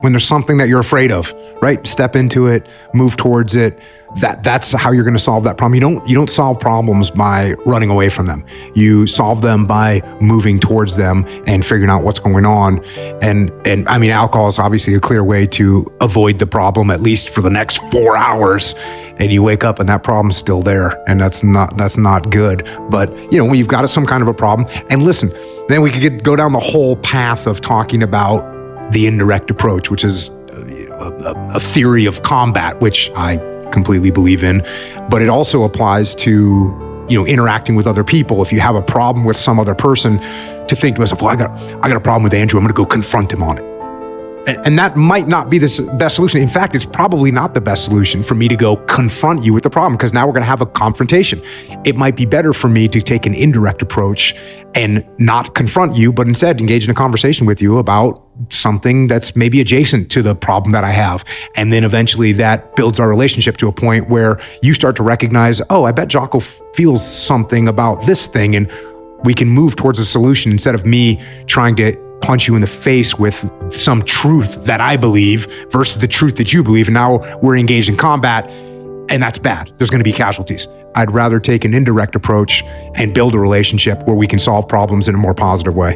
When there's something that you're afraid of, right? Step into it, move towards it. That's how you're going to solve that problem. You don't solve problems by running away from them. You solve them by moving towards them and figuring out what's going on. And I mean, alcohol is obviously a clear way to avoid the problem, at least for the next 4 hours. And you wake up and that problem's still there, and that's not good. But when you've got some kind of a problem, and listen, then we could go down the whole path of talking about the indirect approach, which is a theory of combat, which I completely believe in, but it also applies to interacting with other people. If you have a problem with some other person, to think to myself, well, I got a problem with Andrew, I'm going to go confront him on it. And that might not be the best solution. In fact, it's probably not the best solution for me to go confront you with the problem, because now we're going to have a confrontation. It might be better for me to take an indirect approach and not confront you, but instead engage in a conversation with you about something that's maybe adjacent to the problem that I have. And then eventually that builds our relationship to a point where you start to recognize, oh, I bet Jocko feels something about this thing, and we can move towards a solution instead of me trying to punch you in the face with some truth that I believe versus the truth that you believe. And now we're engaged in combat, and that's bad. There's going to be casualties. I'd rather take an indirect approach and build a relationship where we can solve problems in a more positive way.